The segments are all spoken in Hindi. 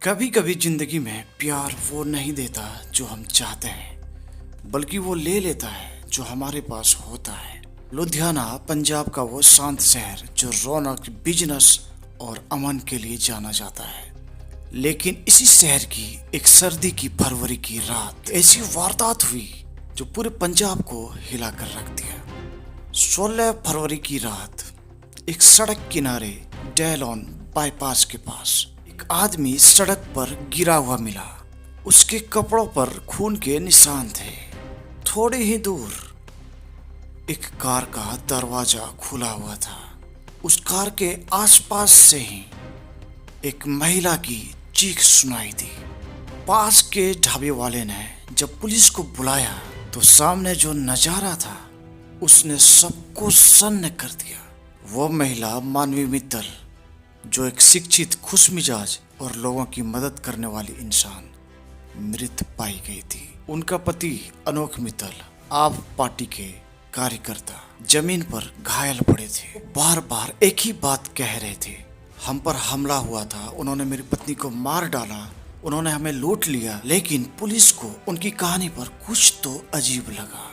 कभी कभी जिंदगी में प्यार वो नहीं देता जो हम चाहते हैं, बल्कि वो ले लेता है जो हमारे पास होता है। लुधियाना पंजाब का वो शांत शहर जो रौनक, बिजनेस और अमन के लिए जाना जाता है। लेकिन इसी शहर की एक सर्दी की फरवरी की रात ऐसी वारदात हुई जो पूरे पंजाब को हिला कर रख दिया। 16 फरवरी की रात एक सड़क किनारे डेलॉन बाईपास के पास एक आदमी सड़क पर गिरा हुआ मिला। उसके कपड़ों पर खून के निशान थे। थोड़े ही दूर एक कार का दरवाजा खुला हुआ था। उस कार के आसपास से ही एक महिला की चीख सुनाई दी। पास के ढाबे वाले ने जब पुलिस को बुलाया तो सामने जो नजारा था उसने सबको सन्न कर दिया। वो महिला मानवी मित्तल, जो एक शिक्षित, खुशमिजाज और लोगों की मदद करने वाली इंसान, मृत पाई गई थी। उनका पति अनोख मित्तल, आप पार्टी के कार्यकर्ता, जमीन पर घायल पड़े थे। बार बार एक ही बात कह रहे थे, हम पर हमला हुआ था, उन्होंने मेरी पत्नी को मार डाला, उन्होंने हमें लूट लिया। लेकिन पुलिस को उनकी कहानी पर कुछ तो अजीब लगा,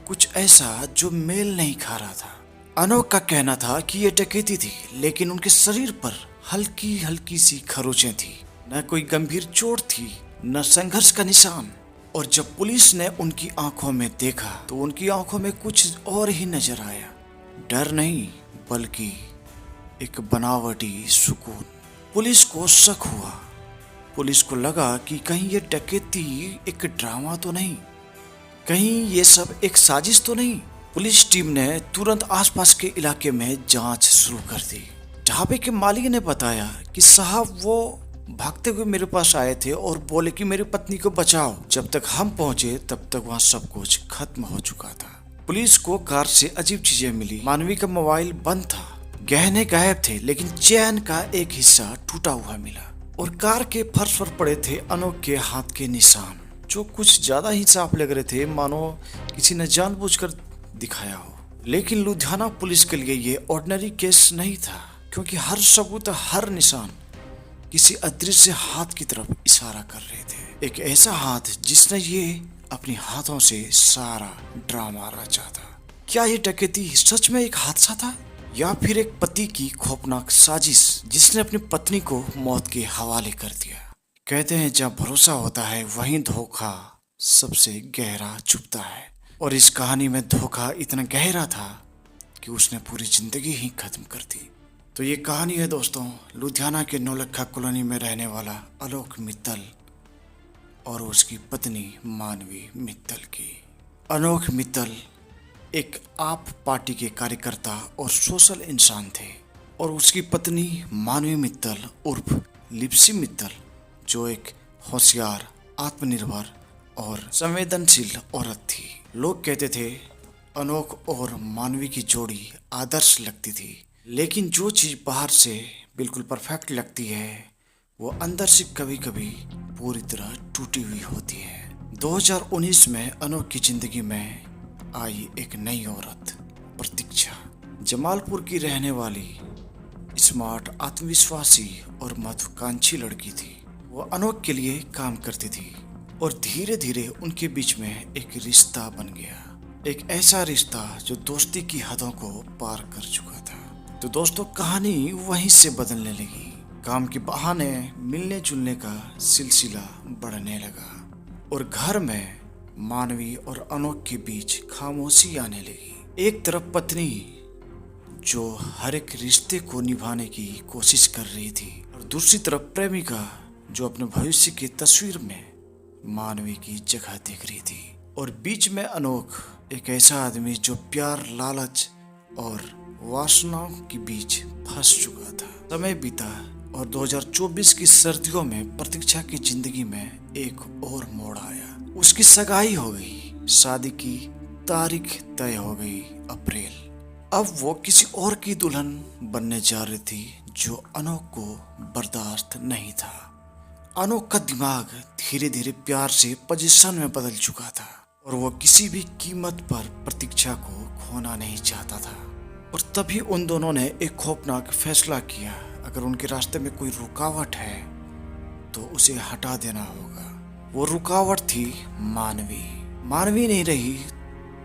कुछ ऐसा जो मेल नहीं खा रहा था। अनोख का कहना था कि ये डकैती थी, लेकिन उनके शरीर पर हल्की हल्की सी खरोंचें थी। न कोई गंभीर चोट थी, न संघर्ष का निशान। और जब पुलिस ने उनकी आंखों में देखा तो उनकी आंखों में कुछ और ही नजर आया। डर नहीं, बल्कि एक बनावटी सुकून। पुलिस को शक हुआ। पुलिस को लगा कि कहीं ये डकैती एक ड्रामा तो नहीं, कहीं ये सब एक साजिश तो नहीं। पुलिस टीम ने तुरंत आसपास के इलाके में जांच शुरू कर दी। ढाबे के मालिक ने बताया कि साहब, वो भागते हुए मेरे पास आए थे और बोले कि मेरी पत्नी को बचाओ। जब तक हम पहुंचे तब तक वहां सब कुछ खत्म हो चुका था। पुलिस को कार से अजीब चीजें मिली। मानवी का मोबाइल बंद था, गहने गायब थे, लेकिन चैन का एक हिस्सा टूटा हुआ मिला। और कार के फर्श पर पड़े थे अनोख के हाथ के निशान, जो कुछ ज्यादा ही साफ लग रहे थे, मानो किसी ने जानबूझकर दिखाया हो। लेकिन लुधियाना पुलिस के लिए ये ऑर्डिनरी केस नहीं था, क्योंकि हर सबूत, हर निशान किसी अदृश्य हाथ की तरफ इशारा कर रहे थे। एक ऐसा हाथ जिसने ये अपने हाथों से सारा ड्रामा रचा था। क्या ये डकैती सच में एक हादसा था, या फिर एक पति की खौफनाक साजिश जिसने अपनी पत्नी को मौत के हवाले कर दिया? कहते हैं जहाँ भरोसा होता है वहीं धोखा सबसे गहरा छुपता है। और इस कहानी में धोखा इतना गहरा था कि उसने पूरी जिंदगी ही खत्म कर दी। तो ये कहानी है दोस्तों, लुधियाना के नौलखा कॉलोनी में रहने वाला अनोख मित्तल और उसकी पत्नी मानवी मित्तल की। अनोख मित्तल एक आप पार्टी के कार्यकर्ता और सोशल इंसान थे, और उसकी पत्नी मानवी मित्तल उर्फ लिप्सी मित्तल, जो एक होशियार, आत्मनिर्भर और संवेदनशील औरत थी। लोग कहते थे अनोख और मानवी की जोड़ी आदर्श लगती थी, लेकिन जो चीज़ बाहर से बिल्कुल परफेक्ट लगती है वो अंदर से कभी कभी पूरी तरह टूटी हुई होती है। 2019 में अनोख की जिंदगी में आई एक नई औरत, प्रतीक्षा। जमालपुर की रहने वाली स्मार्ट, आत्मविश्वासी और महत्वाकांक्षी लड़की थी। वो अनोख के लिए काम करती थी और धीरे धीरे उनके बीच में एक रिश्ता बन गया। एक ऐसा रिश्ता जो दोस्ती की हदों को पार कर चुका था। तो दोस्तों, कहानी वहीं से बदलने लगी। काम के बहाने मिलने जुलने का सिलसिला बढ़ने लगा और घर में मानवी और अनोख के बीच खामोशी आने लगी। एक तरफ पत्नी जो हर एक रिश्ते को निभाने की कोशिश कर रही थी, और दूसरी तरफ प्रेमिका जो अपने भविष्य की तस्वीर में मानवी की जगह देख रही थी। और बीच में अनोख, एक ऐसा आदमी जो प्यार, लालच और वासनाओं के बीच फंस चुका था। समय बीता और 2024 की सर्दियों में प्रतीक्षा की जिंदगी में एक और मोड़ आया। उसकी सगाई हो गई, शादी की तारीख तय हो गई, अप्रैल। अब वो किसी और की दुल्हन बनने जा रही थी, जो अनोख को बर्दाश्त नहीं था। अनोख का दिमाग धीरे धीरे प्यार से पोजीशन में बदल चुका था, और वो किसी भी कीमत पर प्रतीक्षा को खोना नहीं चाहता था। और तभी उन दोनों ने एक खौफनाक फैसला किया। अगर उनके रास्ते में कोई रुकावट है तो उसे हटा देना होगा। वो रुकावट थी मानवी। मानवी नहीं रही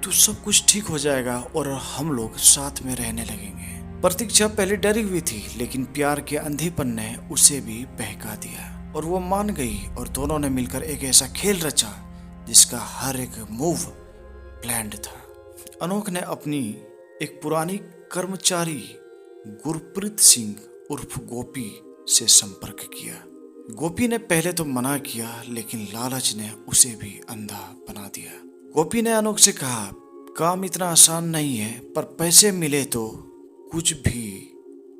तो सब कुछ ठीक हो जाएगा और हम लोग साथ में रहने लगेंगे। प्रतीक्षा पहले डरी हुई थी, लेकिन प्यार के अंधेपन ने उसे भी बहका दिया और वो मान गई और दोनों ने मिलकर एक ऐसा खेल रचा जिसका हर एक मूव प्लान्ड था। अनोख ने अपनी एक पुरानी कर्मचारी गुरप्रीत सिंह उर्फ गोपी से संपर्क किया। गोपी ने पहले तो मना किया, लेकिन लालच ने उसे भी अंधा बना दिया। गोपी ने अनोख से कहा, काम इतना आसान नहीं है, पर पैसे मिले तो कुछ भी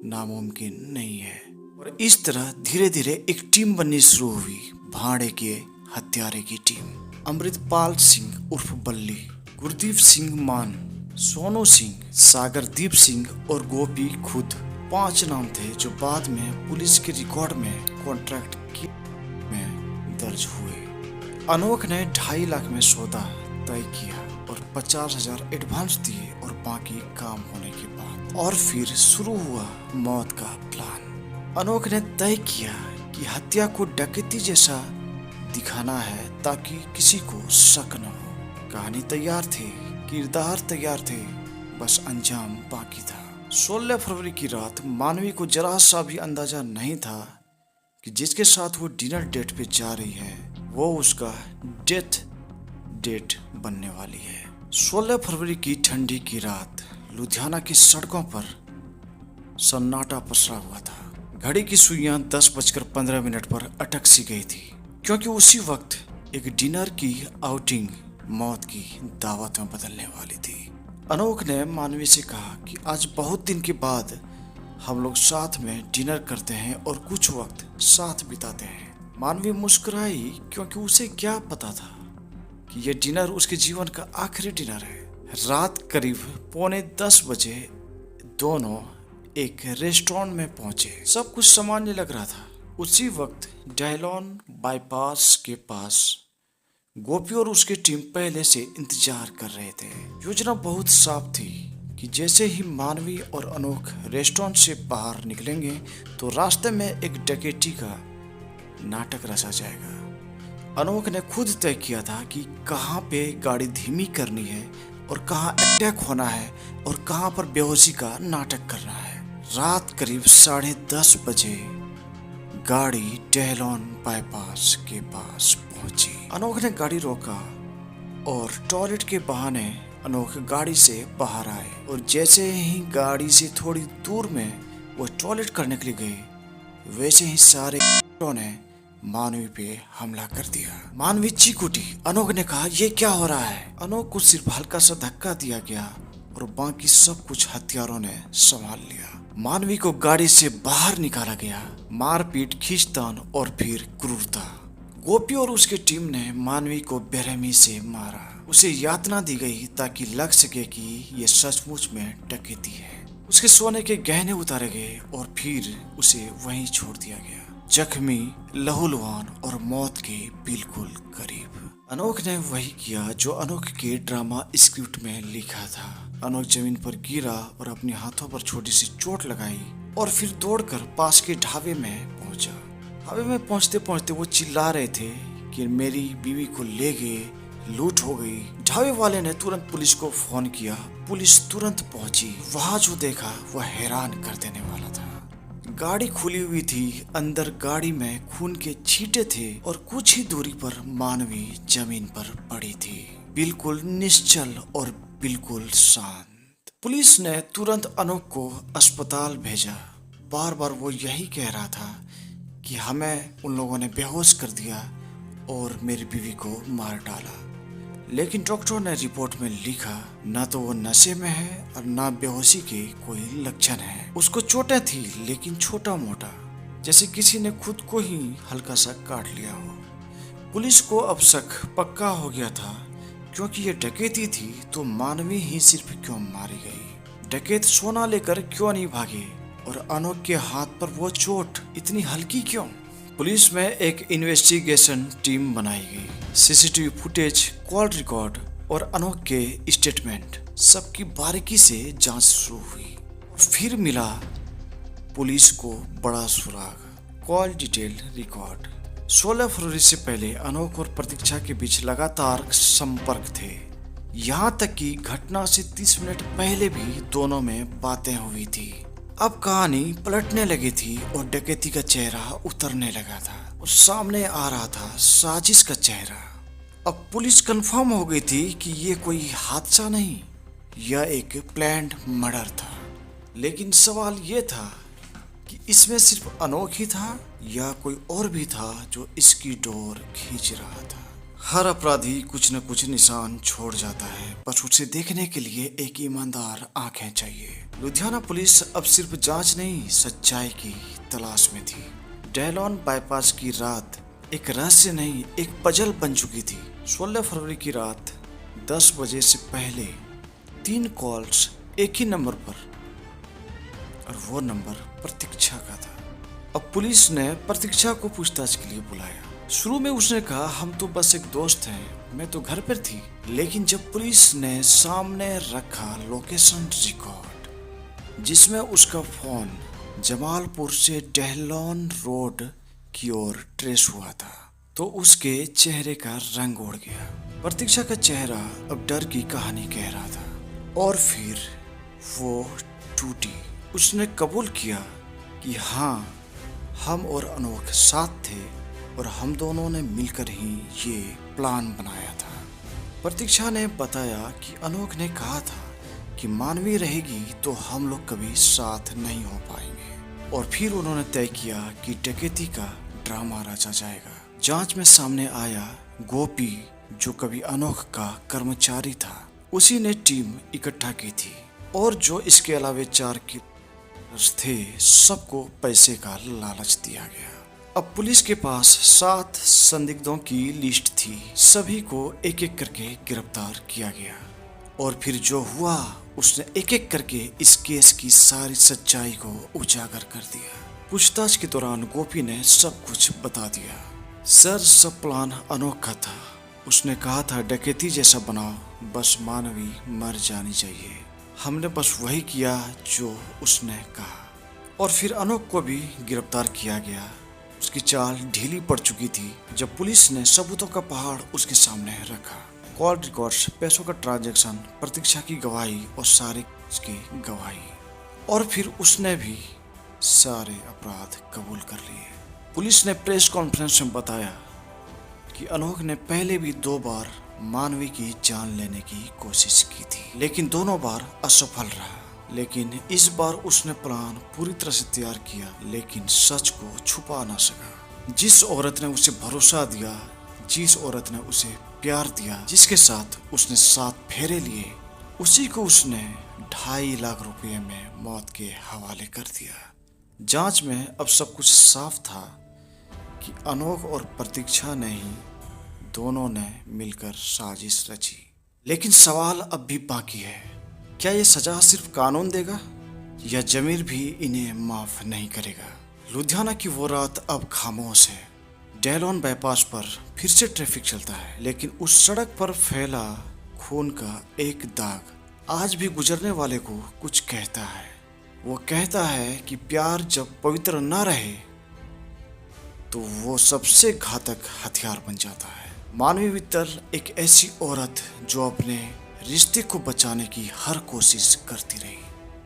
नामुमकिन नहीं है। और इस तरह धीरे धीरे एक टीम बननी शुरू हुई, भाड़े के हत्यारे की टीम। अमृतपाल सिंह उर्फ बल्ली, गुरदीप सिंह मान, सोनू सिंह, सागरदीप सिंह और गोपी खुद, 5 नाम थे जो बाद में पुलिस के रिकॉर्ड में कॉन्ट्रैक्ट में दर्ज हुए। अनोख ने 2.5 लाख में सौदा तय किया और 50,000 एडवांस दिए और बाकी काम होने के बाद और फिर शुरू हुआ मौत का प्लान। अनोख ने तय किया कि हत्या को डकैती जैसा दिखाना है ताकि किसी को शक न हो। कहानी तैयार थी, किरदार तैयार थे, बस अंजाम बाकी था। 16 फरवरी की रात मानवी को जरा सा भी अंदाजा नहीं था कि जिसके साथ वो डिनर डेट पे जा रही है वो उसका डेथ डेट बनने वाली है। 16 फरवरी की ठंडी की रात लुधियाना की सड़कों पर सन्नाटा पसरा हुआ था। घड़ी की सुइयां 10:15 पर अटक सी गई थी, क्योंकि उसी वक्त एक डिनर की आउटिंग मौत की दावत में बदलने वाली थी। अनोख ने मानवी से कहा कि आज बहुत दिन के बाद हम लोग साथ में डिनर करते हैं और कुछ वक्त साथ बिताते हैं। मानवी मुस्कुराई, क्योंकि उसे क्या पता था कि यह डिनर उसके जीवन का आखिरी डिनर है। रात करीब 9:45 बजे दोनों एक रेस्टोरेंट में पहुंचे। सब कुछ सामान्य लग रहा था। उसी वक्त डायलॉन बाईपास के पास गोपी और उसकी टीम पहले से इंतजार कर रहे थे। योजना बहुत साफ थी कि जैसे ही मानवी और अनोख रेस्टोरेंट से बाहर निकलेंगे तो रास्ते में एक डकैती का नाटक रचा जाएगा। अनोख ने खुद तय किया था कि कहाँ पे गाड़ी धीमी करनी है और कहाँ अटैक होना है और कहाँ पर बेहोशी का नाटक करना है। रात करीब 10:30 बजे गाड़ी डेहलोन बाईपास के पास पहुंची। अनोख ने गाड़ी रोका और टॉयलेट के बहाने अनोख गाड़ी से बाहर आए और जैसे ही गाड़ी से थोड़ी दूर में वो टॉयलेट करने के लिए गए, वैसे ही सारे ने मानवी पे हमला कर दिया। मानवी चीख उठी। अनोख ने कहा, ये क्या हो रहा है? अनोख को सिर्फ हल्का सा धक्का दिया गया और बाकी सब कुछ हथियारों ने संभाल लिया। मानवी को गाड़ी से बाहर निकाला गया। मारपीट, खींचतान और फिर क्रूरता। गोपी और उसकी टीम ने मानवी को बेरहमी से मारा। उसे यातना दी गई ताकि लग सके कि ये सचमुच में डकैती है। उसके सोने के गहने उतारे गए और फिर उसे वहीं छोड़ दिया गया, जख्मी, लहूलुहान और मौत के बिल्कुल करीब। अनोख ने वही किया जो अनोख के ड्रामा स्क्रिप्ट में लिखा था। अनोख जमीन पर गिरा और अपने हाथों पर छोटी सी चोट लगाई और फिर दौड़कर पास के ढाबे में पहुंचा। ढाबे में पहुंचते पहुंचते वो चिल्ला रहे थे कि मेरी बीवी को ले गए, लूट हो गई। ढाबे वाले ने तुरंत पुलिस को फोन किया। पुलिस तुरंत पहुंची। वहां जो देखा वह हैरान कर देने वाला था। गाड़ी खुली हुई थी, अंदर गाड़ी में खून के छींटे थे और कुछ ही दूरी पर मानवी जमीन पर पड़ी थी, बिल्कुल निश्चल और बिल्कुल शांत। पुलिस ने तुरंत अनोख को अस्पताल भेजा। बार बार वो यही कह रहा था कि हमें उन लोगों ने बेहोश कर दिया और मेरी बीवी को मार डाला, लेकिन डॉक्टरों ने रिपोर्ट में लिखा ना तो वो नशे में है और ना बेहोशी के कोई लक्षण है। उसको चोटें थी, लेकिन छोटा मोटा, जैसे किसी ने खुद को ही हल्का सा काट लिया हो। पुलिस को अब शक पक्का हो गया था, क्योंकि ये डकैती थी तो मानवी ही सिर्फ क्यों मारी गई? डकैत सोना लेकर क्यों नहीं भागे और अनोख के हाथ पर वो चोट इतनी हल्की क्यों? पुलिस में एक इन्वेस्टिगेशन टीम बनाई गई। सीसीटीवी फुटेज, कॉल रिकॉर्ड और अनोख के स्टेटमेंट सबकी बारीकी से जांच शुरू हुई। फिर मिला पुलिस को बड़ा सुराग, कॉल डिटेल रिकॉर्ड, 16 फरवरी से पहले अनोख और प्रतीक्षा के बीच लगातार संपर्क थे। यहाँ तक कि घटना से 30 मिनट पहले भी दोनों में बातें हुई थी। अब कहानी पलटने लगी थी और डकैती का चेहरा उतरने लगा था और सामने आ रहा था साजिश का चेहरा। अब पुलिस कंफर्म हो गई थी कि ये कोई हादसा नहीं, यह एक प्लान्ड मर्डर था। लेकिन सवाल ये था कि इसमें सिर्फ अनोख ही था या कोई और भी था जो इसकी डोर खींच रहा था। हर अपराधी कुछ न कुछ निशान छोड़ जाता है, बस उसे देखने के लिए एक ईमानदार आंखें चाहिए। लुधियाना पुलिस अब सिर्फ जांच नहीं, सच्चाई की तलाश में थी। डेहलोन बाईपास की रात एक रहस्य नहीं, एक पजल बन चुकी थी। 16 फरवरी की रात 10 बजे से पहले 3 कॉल्स एक ही नंबर पर, और वो नंबर प्रतीक्षा का था। अब पुलिस ने प्रतीक्षा को पूछताछ के लिए बुलाया। शुरू में उसने कहा हम तो बस एक दोस्त हैं, मैं तो घर पर थी। लेकिन जब पुलिस ने सामने रखा लोकेशन रिकॉर्ड जिसमें उसका फोन जमालपुर से डेहलोन रोड की ओर ट्रेस हुआ था, तो उसके चेहरे का रंग उड़ गया। प्रतीक्षा का चेहरा अब डर की कहानी कह रहा था। और फिर वो टूटी। उसने कबूल किया कि हाँ, हम और अनोख साथ थे और हम दोनों ने मिलकर ही ये प्लान बनाया था। प्रतीक्षा ने बताया कि अनोख ने कहा था कि मानवी रहेगी तो हम लोग कभी साथ नहीं हो पाएंगे। और फिर उन्होंने तय किया कि डकैती का ड्रामा रचा जाएगा। जांच में सामने आया गोपी, जो कभी अनोख का कर्मचारी था, उसी ने टीम इकट्ठा की थी। और जो इसके अलावे 4 थे, सबको पैसे का लालच दिया गया। अब पुलिस के पास 7 संदिग्धों की लिस्ट थी। सभी को एक एक करके गिरफ्तार किया गया। और फिर जो हुआ, उसने एक एक करके इस केस की सारी सच्चाई को उजागर कर दिया। पूछताछ के दौरान गोपी ने सब कुछ बता दिया। सर, सब प्लान अनोख का था। उसने कहा था डकैती जैसा बनाओ, बस मानवी मर जानी चाहिए। हमने बस वही किया जो उसने कहा। और फिर अनोख को भी गिरफ्तार किया गया। उसकी चाल ढीली पड़ चुकी थी जब पुलिस ने सबूतों का पहाड़ उसके सामने रखा। कॉल रिकॉर्ड्स, पैसों का ट्रांजैक्शन, प्रतीक्षा की गवाही और सारे उसकी गवाही। और फिर उसने भी सारे अपराध कबूल कर लिए। पुलिस ने प्रेस कॉन्फ्रेंस में बताया कि अनोख ने पहले भी 2 बार मानवी की जान लेने की कोशिश की थी, लेकिन दोनों बार असफल रहा। लेकिन इस बार उसने प्लान पूरी तरह से तैयार किया, लेकिन सच को छुपा ना सका। जिस औरत ने उसे भरोसा दिया, जिस औरत ने उसे प्यार दिया, जिसके साथ उसने 7 फेरे लिए, उसी को उसने 2.5 लाख रुपए में मौत के हवाले कर दिया। जांच में अब सब कुछ साफ था कि अनोख और प्रतीक्षा ने ही दोनों ने मिलकर साजिश रची। लेकिन सवाल अब भी बाकी है, क्या ये सजा सिर्फ कानून देगा या ज़मीर भी इन्हें माफ नहीं करेगा? लुधियाना की वो रात अब खामोश है। डेहलोन बाईपास पर फिर से ट्रैफिक चलता है, लेकिन उस सड़क पर फैला खून का एक दाग आज भी गुजरने वाले को कुछ कहता है। वो कहता है कि प्यार जब पवित्र ना रहे तो वो सबसे घातक हथियार बन जाता है। मानवी वित्तल एक ऐसी औरत जो अपने रिश्ते को बचाने की हर कोशिश करती रही,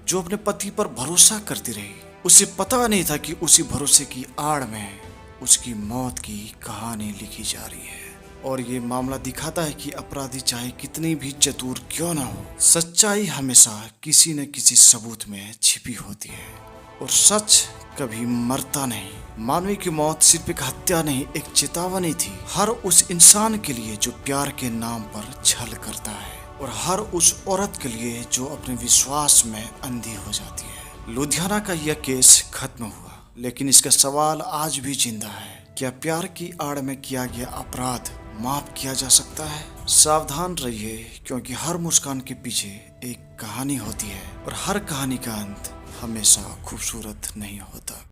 जो अपने पति पर भरोसा करती रही। उसे पता नहीं था कि उसी भरोसे की आड़ में उसकी मौत की कहानी लिखी जा रही है। और ये मामला दिखाता है कि अपराधी चाहे कितनी भी चतुर क्यों ना हो, सच्चाई हमेशा किसी न किसी सबूत में छिपी होती है और सच कभी मरता नहीं। मानवी की मौत सिर्फ एक हत्या नहीं, एक चेतावनी थी। हर उस इंसान के लिए जो प्यार के नाम पर छल करता है और हर उस औरत के लिए जो अपने विश्वास में अंधी हो जाती है। लुधियाना का यह केस खत्म हुआ, लेकिन इसका सवाल आज भी जिंदा है। क्या प्यार की आड़ में किया गया अपराध माफ किया जा सकता है? सावधान रहिए, क्योंकि हर मुस्कान के पीछे एक कहानी होती है और हर कहानी का अंत हमेशा खूबसूरत नहीं होता।